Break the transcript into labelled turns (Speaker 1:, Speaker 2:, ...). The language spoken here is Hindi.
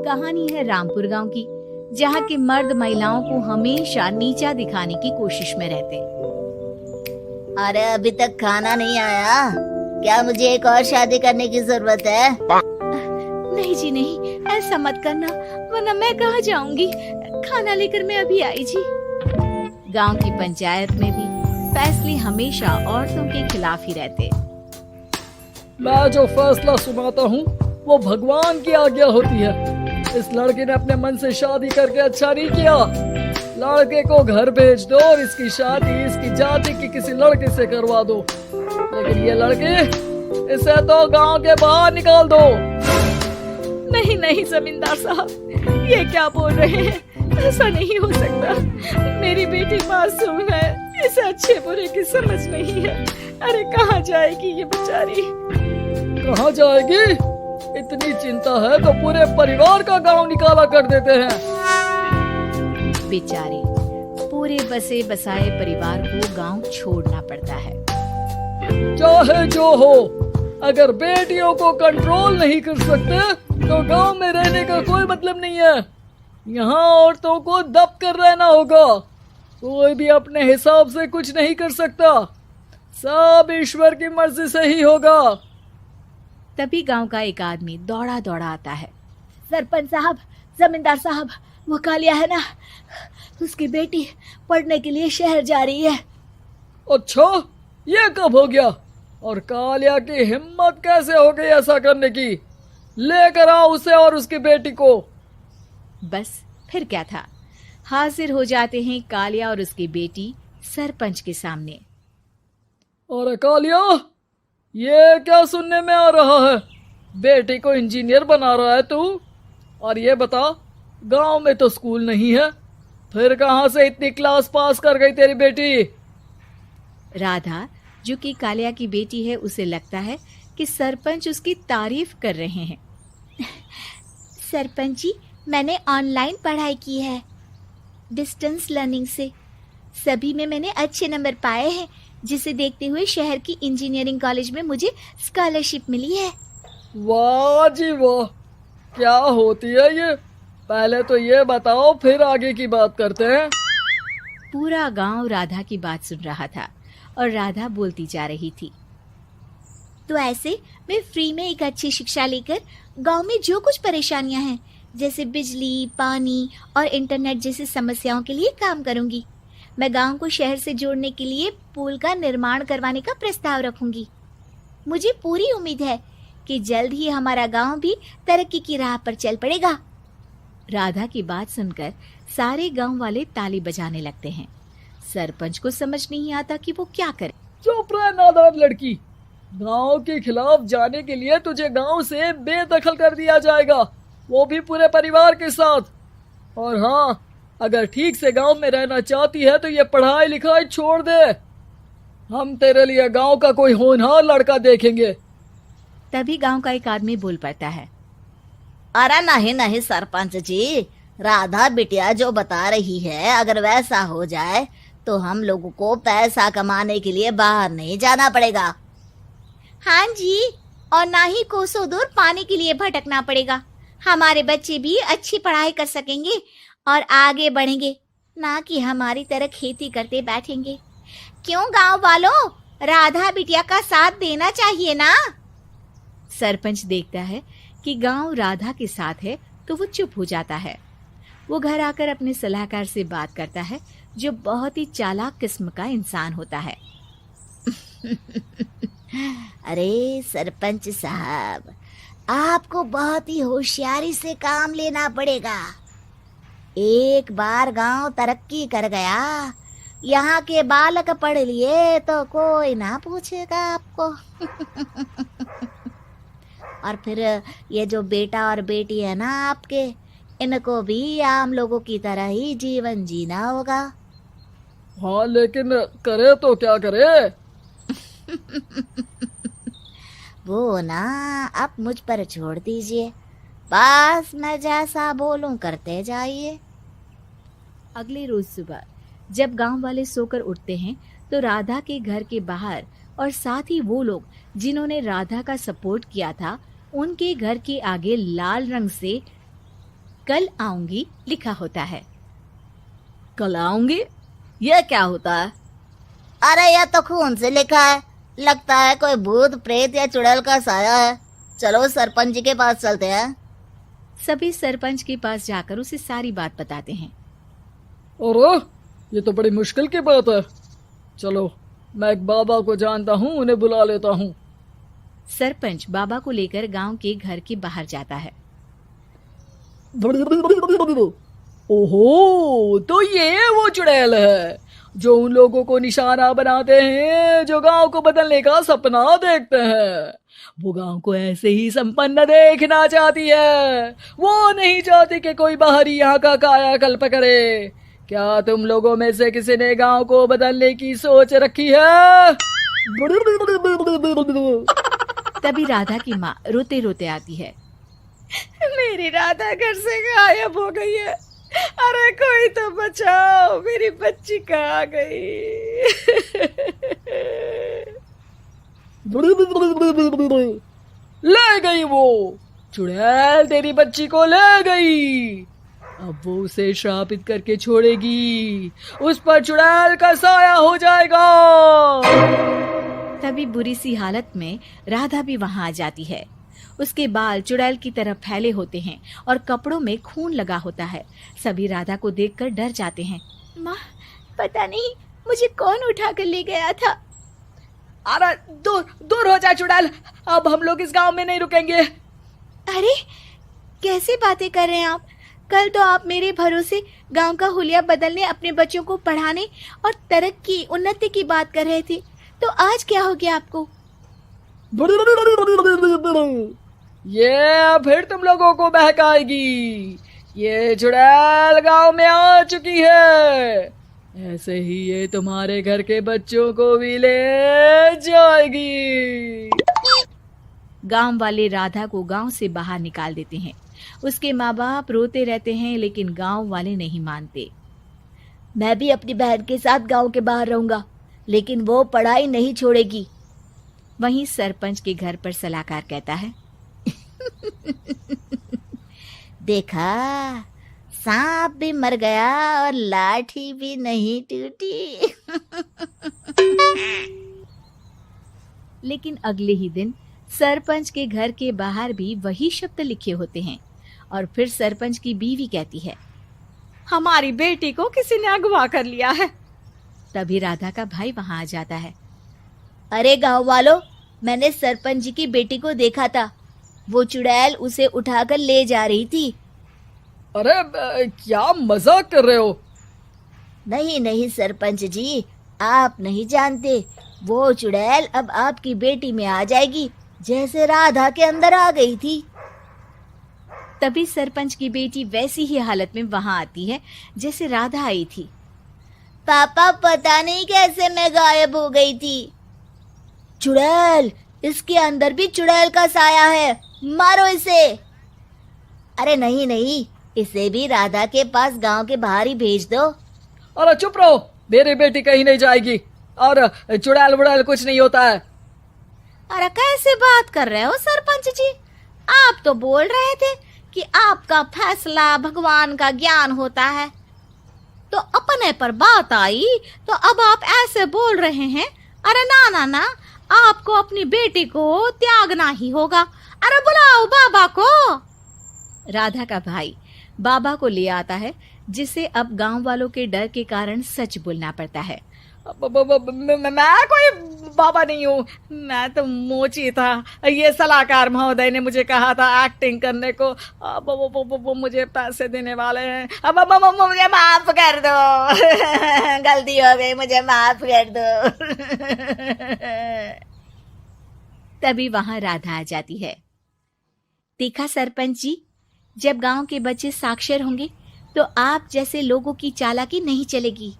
Speaker 1: कहानी है रामपुर गांव की, जहां के मर्द महिलाओं को हमेशा नीचा दिखाने की कोशिश में रहते।
Speaker 2: अरे अभी तक खाना नहीं आया, क्या मुझे एक और शादी करने की जरूरत है?
Speaker 1: नहीं जी नहीं, ऐसा मत करना, वरना मैं कहाँ जाऊंगी। खाना लेकर मैं अभी आई जी। गांव की पंचायत में भी फैसले हमेशा औरतों के खिलाफ ही रहते।
Speaker 3: मैं जो फैसला सुनाता हूँ वो भगवान की आज्ञा होती है। इस लड़के ने अपने मन से शादी करके अच्छा नहीं किया। लड़के को घर भेज दो और इसकी शादी इसकी जाति की किसी लड़के से करवा दो। लेकिन ये लड़के, इसे तो गांव के बाहर निकाल दो।
Speaker 1: नहीं नहीं जमींदार साहब, ये क्या बोल रहे हैं? ऐसा नहीं हो सकता। मेरी बेटी मासूम है, इसे अच्छे बुरे की समझ नहीं है। अरे कहाँ जाएगी ये बेचारी?
Speaker 3: कहाँ जाएगी? इतनी चिंता है तो पूरे परिवार का गांव निकाला कर देते हैं।
Speaker 1: बेचारे पूरे बसे बसाए परिवार को गांव छोड़ना पड़ता है।
Speaker 3: चाहे जो हो, अगर बेटियों को कंट्रोल नहीं कर सकते तो गांव में रहने का कोई मतलब नहीं है। यहाँ औरतों को दब कर रहना होगा। कोई भी अपने हिसाब से कुछ नहीं कर सकता, सब ईश्वर की मर्जी से ही होगा।
Speaker 1: तभी गांव का एक आदमी दौड़ा दौड़ा आता है।
Speaker 2: सरपंच साहब, जमींदार साहब, वो कालिया है ना, उसकी बेटी पढ़ने के लिए शहर जा रही है।
Speaker 3: अच्छा, ये कब हो गया? और कालिया की हिम्मत कैसे हो गई ऐसा करने की? लेकर आओ उसे और उसकी बेटी को।
Speaker 1: बस फिर क्या था, हाजिर हो जाते हैं कालिया और उसकी बेटी सरपंच के सामने।
Speaker 3: और कालिया, ये क्या सुनने में आ रहा है? बेटी को इंजीनियर बना रहा है तू? और ये बता, गांव में तो स्कूल नहीं है, फिर कहां से इतनी क्लास पास कर गई तेरी बेटी?
Speaker 1: राधा, जो कि कालिया की बेटी है, उसे लगता है कि सरपंच उसकी तारीफ कर रहे हैं।
Speaker 2: सरपंच जी, मैंने ऑनलाइन पढ़ाई की है, डिस्टेंस लर्निंग से। सभी में मैंने अच्छे नंबर पाए हैं, जिसे देखते हुए शहर की इंजीनियरिंग कॉलेज में मुझे स्कॉलरशिप मिली है।
Speaker 3: वाह जी वाह, क्या होती है ये? पहले तो ये बताओ, फिर आगे की बात करते हैं।
Speaker 1: पूरा गांव राधा की बात सुन रहा था और राधा बोलती जा रही थी।
Speaker 2: तो ऐसे मैं फ्री में एक अच्छी शिक्षा लेकर गांव में जो कुछ परेशानियां हैं, जैसे बिजली, पानी और इंटरनेट जैसी समस्याओं के लिए काम करूंगी। मैं गांव को शहर से जोड़ने के लिए पुल का निर्माण करवाने का प्रस्ताव रखूंगी। मुझे पूरी उम्मीद है कि जल्द ही हमारा गांव भी तरक्की की राह पर चल पड़ेगा।
Speaker 1: राधा की बात सुनकर सारे गांव वाले ताली बजाने लगते हैं। सरपंच को समझ नहीं आता कि वो क्या करे।
Speaker 3: चुप रह नादान लड़की, गांव के खिलाफ जाने के लिए तुझे गांव से बेदखल कर दिया जाएगा, वो भी पूरे परिवार के साथ। और हाँ, अगर ठीक से गांव में रहना चाहती है तो ये पढ़ाई लिखाई छोड़ दे। हम तेरे लिए गांव का कोई होनहार लड़का देखेंगे।
Speaker 1: तभी गांव का एक आदमी बोल पड़ता है।
Speaker 2: अरे नहीं नहीं सरपंच जी, राधा बिटिया जो बता रही है, अगर वैसा हो जाए तो हम लोगों को पैसा कमाने के लिए बाहर नहीं जाना पड़ेगा। हाँ जी, और ना ही कोसों दूर पानी के लिए भटकना पड़ेगा। हमारे बच्चे भी अच्छी पढ़ाई कर सकेंगे और आगे बढ़ेंगे, ना कि हमारी तरह खेती करते बैठेंगे। क्यों गांव वालों, राधा बिटिया का साथ देना चाहिए ना।
Speaker 1: सरपंच देखता है कि गांव राधा के साथ है तो वो चुप हो जाता है। वो घर आकर अपने सलाहकार से बात करता है, जो बहुत ही चालाक किस्म का इंसान होता है।
Speaker 2: अरे सरपंच साहब, आपको बहुत ही होशियारी से काम लेना पड़ेगा। एक बार गांव तरक्की कर गया, यहाँ के बालक पढ़ लिए तो कोई ना पूछेगा आपको। और फिर ये जो बेटा और बेटी है ना आपके, इनको भी आम लोगों की तरह ही जीवन जीना होगा।
Speaker 3: हाँ, लेकिन करे तो क्या करे?
Speaker 2: वो ना आप मुझ पर छोड़ दीजिए, बस मैं जैसा बोलूं करते जाइए।
Speaker 1: अगले रोज सुबह जब गांव वाले सोकर उठते हैं तो राधा के घर के बाहर और साथ ही वो लोग जिन्होंने राधा का सपोर्ट किया था, उनके घर के आगे लाल रंग से कल आऊंगी लिखा होता है।
Speaker 2: कल आऊंगी, यह क्या होता है? अरे यह तो खून से लिखा है, लगता है कोई भूत प्रेत या चुड़ैल का साया है। चलो सरपंच जी के पास चलते हैं।
Speaker 1: सभी सरपंच के पास जाकर उसे सारी बात बताते हैं।
Speaker 3: अरे ये तो बड़ी मुश्किल की बात है। चलो मैं एक बाबा को जानता हूँ, उन्हें बुला लेता हूँ।
Speaker 1: सरपंच बाबा को लेकर गांव के घर के बाहर जाता है।
Speaker 3: ओहो, तो ये वो चुड़ैल है जो उन लोगों को निशाना बनाते हैं जो गांव को बदलने का सपना देखते हैं। वो गांव को ऐसे ही संपन्न देखना चाहती है। वो नहीं चाहती कि कोई बाहरी यहाँ का कायाकल्प करे। क्या तुम लोगों में से किसी ने गांव को बदलने की सोच रखी है?
Speaker 1: तभी राधा की माँ रोते रोते आती है।
Speaker 2: मेरी राधा घर से गायब हो गई है। अरे कोई तो बचाओ, मेरी बच्ची कहाँ गई?
Speaker 3: ले गई वो चुड़ैल, तेरी बच्ची को ले गई। अब वो उसे श्रापित करके छोड़ेगी, उस पर चुड़ैल का साया हो जाएगा।
Speaker 1: तभी बुरी सी हालत में राधा भी वहां आ जाती है। उसके बाल चुड़ैल की तरह फैले होते हैं और कपड़ों में खून लगा होता है। सभी राधा को देखकर डर जाते हैं।
Speaker 2: माँ, पता नहीं मुझे कौन उठा कर ले गया था।
Speaker 3: अरे दूर दूर हो जा चुड़ैल, अब हम लोग इस गांव में नहीं रुकेंगे।
Speaker 2: अरे कैसी बातें कर रहे हैं आप? कल तो आप मेरे भरोसे गांव का हुलिया बदलने, अपने बच्चों को पढ़ाने और तरक्की उन्नति की बात कर रहे थे, तो आज क्या हो गया आपको?
Speaker 3: ये फिर तुम लोगों को बहकाएगी। ये चुड़ैल गांव में आ चुकी है, ऐसे ही ये तुम्हारे घर के बच्चों को भी ले जाएगी।
Speaker 1: गांव वाले राधा को गांव से बाहर निकाल देते हैं। उसके माँ बाप रोते रहते हैं, लेकिन गांव वाले नहीं मानते।
Speaker 2: मैं भी अपनी बहन के साथ गांव के बाहर रहूंगा, लेकिन वो पढ़ाई नहीं छोड़ेगी।
Speaker 1: वहीं सरपंच के घर पर सलाहकार कहता है।
Speaker 2: देखा, सांप भी मर गया और लाठी भी नहीं टूटी।
Speaker 1: लेकिन अगले ही दिन सरपंच के घर के बाहर भी वही शब्द लिखे होते हैं। और फिर सरपंच की बीवी कहती है,
Speaker 2: हमारी बेटी को किसी ने अगवा कर लिया है।
Speaker 1: तभी राधा का भाई वहां आ जाता है।
Speaker 2: अरे गांव वालों, मैंने सरपंच जी की बेटी को देखा था। वो चुड़ैल उसे उठाकर ले जा रही थी।
Speaker 3: अरे क्या मजाक कर रहे हो?
Speaker 2: नहीं नहीं सरपंच जी, आप नहीं जानते। वो चुड़ैल अब आपकी बेटी में आ जाएगी, जैसे राधा के अंदर आ गई थी।
Speaker 1: तभी सरपंच की बेटी वैसी ही हालत में वहां आती है जैसे राधा आई थी।
Speaker 2: पापा, पता नहीं कैसे मैं गायब हो गई थी। चुड़ैल, इसके अंदर भी चुड़ैल का साया है, मारो इसे। अरे नहीं नहीं, इसे भी राधा के पास गांव के बाहर ही भेज दो।
Speaker 3: अरे चुप रहो, मेरी बेटी कहीं नहीं जाएगी और चुड़ैल वुड़ैल कुछ नहीं होता है।
Speaker 2: अरे कैसे बात कर रहे हो सरपंच जी? आप तो बोल रहे थे कि आपका फैसला भगवान का ज्ञान होता है, तो अपने पर बात आई तो अब आप ऐसे बोल रहे हैं। अरे ना ना ना, आपको अपनी बेटी को त्यागना ही होगा। अरे बुलाओ बाबा को।
Speaker 1: राधा का भाई बाबा को ले आता है, जिसे अब गांव वालों के डर के कारण सच बोलना पड़ता है।
Speaker 3: मैं कोई बाबा नहीं हूँ, मैं तो मोची था। ये सलाहकार महोदय ने मुझे कहा था एक्टिंग करने को। अब वो मुझे पैसे देने वाले हैं। अब
Speaker 2: मुझे माफ कर दो। गलती हो गई, मुझे माफ कर दो।
Speaker 1: तभी वहां राधा आ जाती है। देखा सरपंच जी, जब गांव के बच्चे साक्षर होंगे तो आप जैसे लोगों की चालाकी नहीं चलेगी।